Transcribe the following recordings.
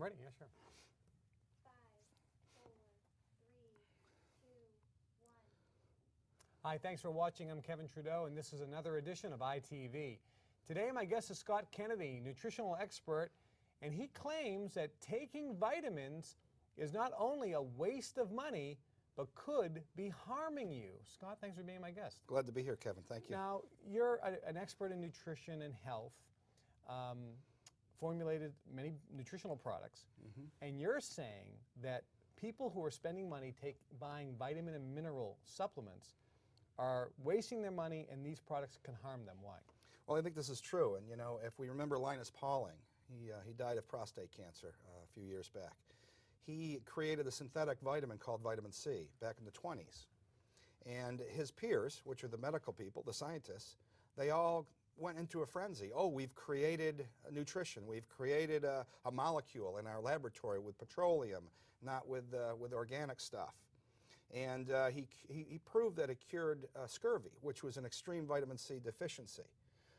ready. Yeah, sure. 5, 4, 3, 2, 1. Hi, thanks for watching. I'm Kevin Trudeau, and this is another edition of ITV. Today, my guest is Scott Kennedy, nutritional expert, and he claims that taking vitamins is not only a waste of money, but could be harming you. Scott, thanks for being my guest. Glad to be here, Kevin. Thank you. Now, you're an expert in nutrition and health, formulated many nutritional products, and you're saying that people who are spending money buying vitamin and mineral supplements are wasting their money, and these products can harm them. Why? Well, I think this is true, and you know, if we remember Linus Pauling, he died of prostate cancer a few years back. He created a synthetic vitamin called vitamin C back in the 20s. And his peers, which are the medical people, the scientists, they all went into a frenzy. Oh, we've created nutrition. We've created a molecule in our laboratory with petroleum, not with organic stuff. And he proved that it cured scurvy, which was an extreme vitamin C deficiency.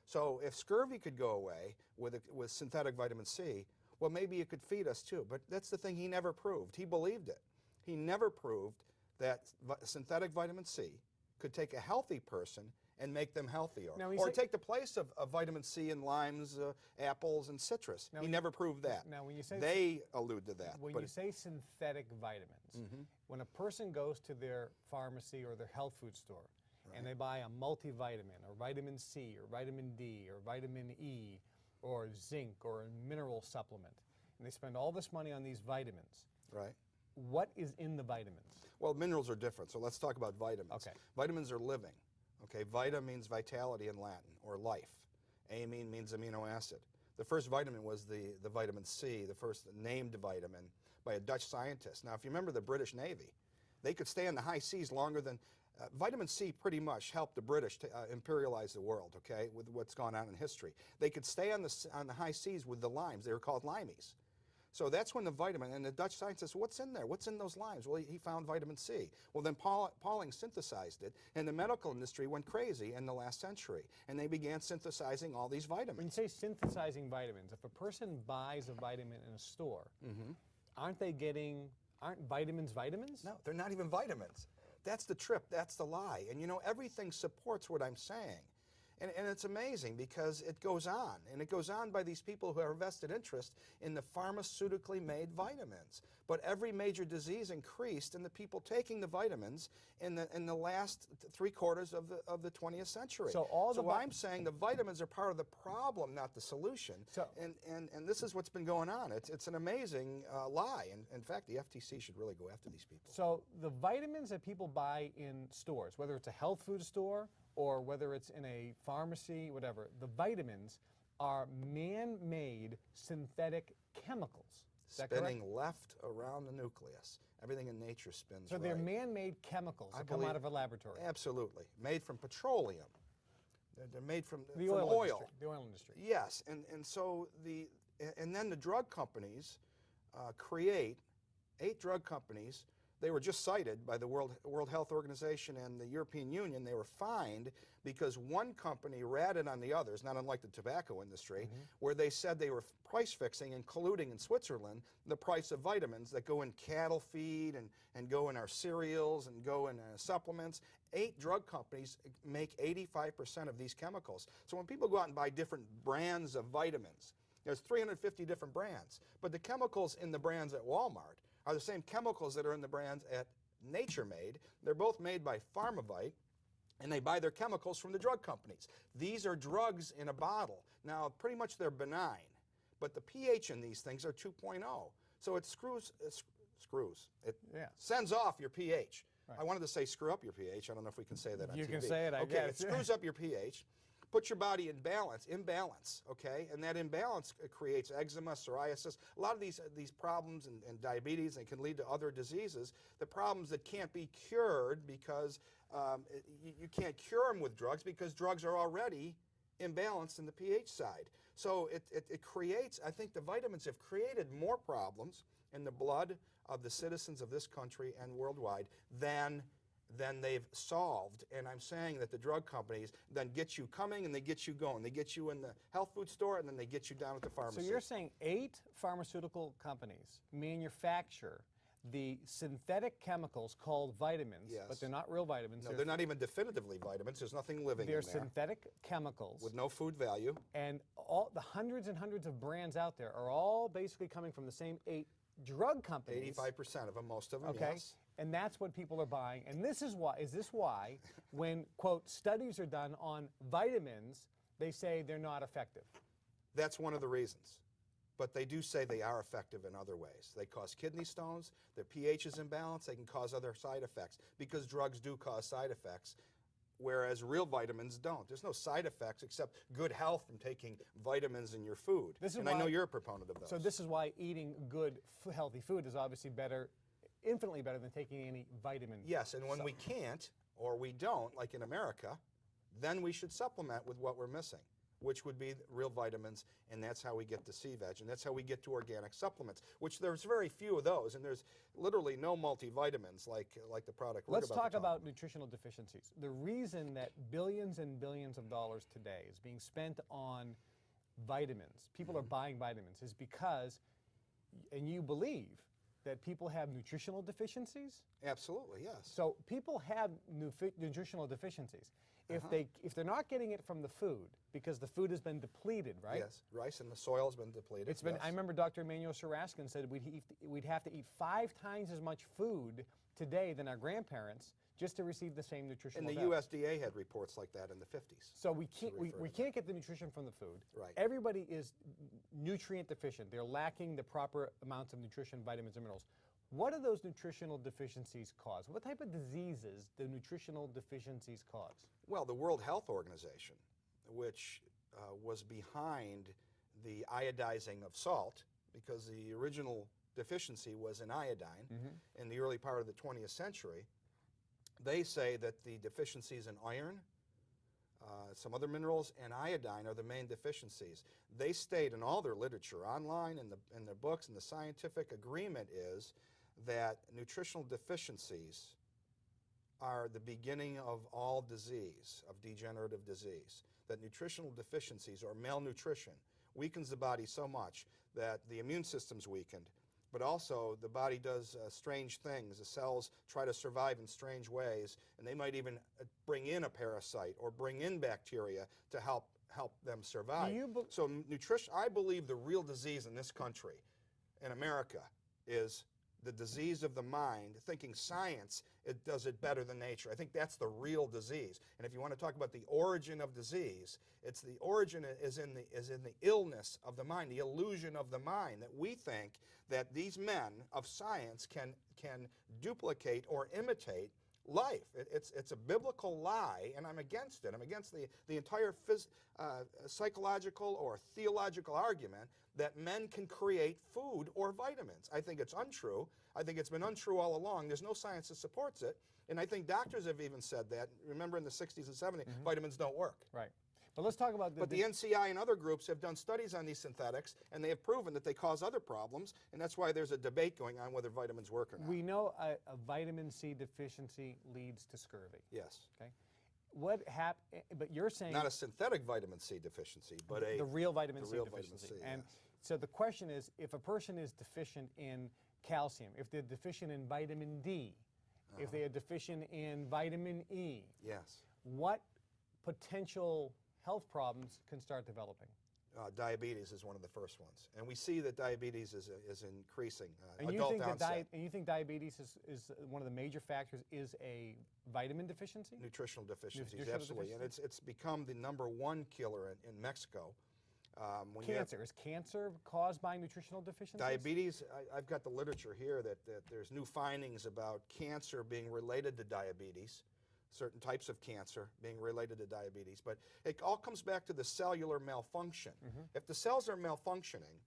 So if scurvy could go away with synthetic vitamin C, well, maybe it could feed us too. But that's the thing he never proved. He believed it. He never proved that synthetic vitamin C could take a healthy person and make them healthier, or take the place of vitamin C in limes, apples, and citrus. He never proved that. Now, when you say they allude to that. When you say synthetic vitamins, when a person goes to their pharmacy or their health food store, and they buy a multivitamin, or vitamin C, or vitamin D, or vitamin E, or zinc, or a mineral supplement, and they spend all this money on these vitamins. Right. What is in the vitamins? Well, minerals are different, so let's talk about vitamins. Okay. Vitamins are living. Okay, vita means vitality in Latin, or life. Amine means amino acid. The first vitamin was the vitamin C, the first named vitamin by a Dutch scientist. Now, if you remember the British Navy, they could stay in the high seas longer than... vitamin C pretty much helped the British to imperialize the world, okay, with what's gone on in history. They could stay on the high seas with the limes. They were called limeys. So that's when the vitamin, and the Dutch scientist, what's in there? What's in those limes? Well, he found vitamin C. Well, then Pauling synthesized it, and the medical industry went crazy in the last century, and they began synthesizing all these vitamins. When you say synthesizing vitamins, if a person buys a vitamin in a store, aren't vitamins vitamins? No, they're not even vitamins. That's the trip, that's the lie. And you know, everything supports what I'm saying. And it's amazing because it goes on, and it goes on by these people who have a vested interest in the pharmaceutically made vitamins. But every major disease increased in the people taking the vitamins in the last 3/4 of the 20th century. So I'm saying the vitamins are part of the problem, not the solution. And this is what's been going on. It's an amazing lie. And in fact, the FTC should really go after these people. So the vitamins that people buy in stores, whether it's a health food store or whether it's in a pharmacy, whatever, the vitamins are man-made synthetic chemicals. Spinning left around the nucleus. Everything in nature spins right. So they're man-made chemicals that come out of a laboratory. Absolutely. Made from petroleum. They're made from the oil industry. The oil industry. Yes, and then the drug companies create 8 drug companies. They were just cited by the World Health Organization and the European Union. They were fined because one company ratted on the others, not unlike the tobacco industry, where they said they were price fixing and colluding in Switzerland the price of vitamins that go in cattle feed and go in our cereals and go in supplements. 8 drug companies make 85% of these chemicals. So when people go out and buy different brands of vitamins, there's 350 different brands, but the chemicals in the brands at Walmart are the same chemicals that are in the brands at Nature Made. They're both made by Pharmavite, and they buy their chemicals from the drug companies. These are drugs in a bottle. Now, pretty much they're benign, but the pH in these things are 2.0. So it sends off your pH. Right. I wanted to say screw up your pH. I don't know if we can say that on TV. You can say it, I guess. It screws up your pH. Put your body in imbalance, okay? And that imbalance creates eczema, psoriasis, a lot of these problems and diabetes, and can lead to other diseases. The problems that can't be cured because you can't cure them with drugs because drugs are already imbalanced in the pH side. So it creates, I think the vitamins have created more problems in the blood of the citizens of this country and worldwide than then they've solved. And I'm saying that the drug companies then get you coming and they get you going. They get you in the health food store and then they get you down at the pharmacy. So you're saying 8 pharmaceutical companies manufacture the synthetic chemicals called vitamins, Yes. but they're not real vitamins. No, they're not even definitively vitamins. There's nothing living They're in there. synthetic chemicals. With no food value. And all the hundreds and hundreds of brands out there are all basically coming from the same 8 drug companies. 85% of them, most of them, Okay. yes. And that's what people are buying. And this is why when, quote, studies are done on vitamins, they say they're not effective? That's one of the reasons. But they do say they are effective in other ways. They cause kidney stones, their pH is imbalanced, they can cause other side effects because drugs do cause side effects, whereas real vitamins don't. There's no side effects except good health from taking vitamins in your food. And I know you're a proponent of those. So this is why eating good, healthy food is obviously better, infinitely better than taking any vitamin. Yes, and when we can't or we don't, like in America, then we should supplement with what we're missing, which would be real vitamins, and that's how we get to SeaVeg, and that's how we get to organic supplements, which there's very few of those, and there's literally no multivitamins like the product we're Let's about to talk about nutritional deficiencies. The reason that billions and billions of dollars today is being spent on vitamins, people are buying vitamins, is because, and you believe, that people have nutritional deficiencies? Absolutely, yes. So people have nutritional deficiencies. If they're not getting it from the food, because the food has been depleted, right? Yes, rice and the soil has been depleted. It's been. yes. I remember Dr. Emmanuel Saraskin said we'd have to eat 5 times as much food today than our grandparents just to receive the same nutritional And the value. USDA had reports like that in the 50s. So we can't refer we to can't get the nutrition from the food. Right. Everybody is nutrient deficient. They're lacking the proper amounts of nutrition, vitamins, and minerals. What do those nutritional deficiencies cause? What type of diseases do nutritional deficiencies cause? Well, the World Health Organization, which was behind the iodizing of salt, because the original deficiency was in iodine in the early part of the 20th century, they say that the deficiencies in iron, some other minerals, and iodine are the main deficiencies. They state in all their literature, online, in their books, and the scientific agreement is that nutritional deficiencies are the beginning of all disease, of degenerative disease. That nutritional deficiencies or malnutrition weakens the body so much that the immune system's weakened, but also the body does strange things. The cells try to survive in strange ways, and they might even bring in a parasite or bring in bacteria to help them survive. So nutrition, I believe the real disease in this country, in America, is the disease of the mind, thinking science it does it better than nature. I think that's the real disease. And if you want to talk about the origin of disease, it's the origin is in the illness of the mind, the illusion of the mind, that we think that these men of science can duplicate or imitate life. It's a biblical lie, and I'm against it. I'm against the entire psychological or theological argument that men can create food or vitamins. I think it's untrue. I think it's been untrue all along. There's no science that supports it, and I think doctors have even said that. Remember in the 60s and 70s, vitamins don't work. Right. But let's talk about But the NCI and other groups have done studies on these synthetics, and they have proven that they cause other problems, and that's why there's a debate going on whether vitamins work or not. We know a vitamin C deficiency leads to scurvy. Yes. Okay. But you're saying not a synthetic vitamin C deficiency, but the real vitamin C real deficiency. vitamin C, And yes. so the question is, if a person is deficient in calcium, if they're deficient in vitamin D, if they are deficient in vitamin E, yes, what potential health problems can start developing? Diabetes is one of the first ones, and we see that diabetes is increasing. And you adult think onset. and you think diabetes is one of the major factors is a vitamin deficiency? Nutritional deficiencies, Nutritional absolutely, deficiency? and it's become the #1 killer in Mexico. When you have Cancer. Is cancer caused by nutritional deficiencies? diabetes, I've got the literature here that there's new findings about cancer being related to diabetes, certain types of cancer being related to diabetes, but it all comes back to the cellular malfunction. If the cells are malfunctioning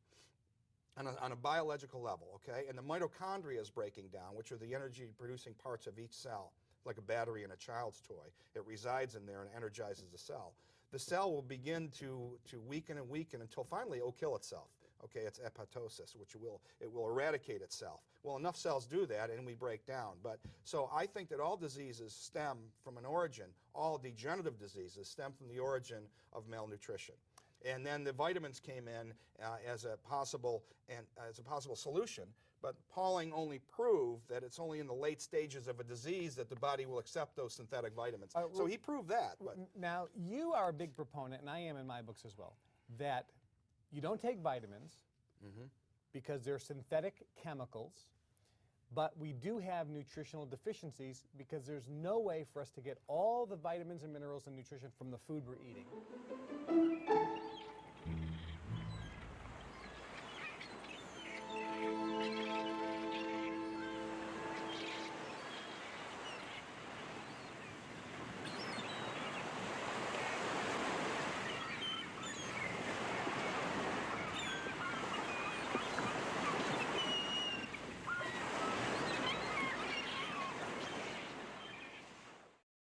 on a biological level, okay, and the mitochondria is breaking down, which are the energy-producing parts of each cell, like a battery in a child's toy. It resides in there and energizes the cell. The cell will begin to weaken and weaken until finally it will kill itself. Okay, it's apoptosis, which it will eradicate itself. Well, enough cells do that, and we break down. But so I think that all diseases stem from an origin. All degenerative diseases stem from the origin of malnutrition. And then the vitamins came in as a possible solution. But Pauling only proved that it's only in the late stages of a disease that the body will accept those synthetic vitamins. So he proved that. But now, you are a big proponent, and I am in my books as well, that you don't take vitamins because they're synthetic chemicals, but we do have nutritional deficiencies because there's no way for us to get all the vitamins and minerals and nutrition from the food we're eating.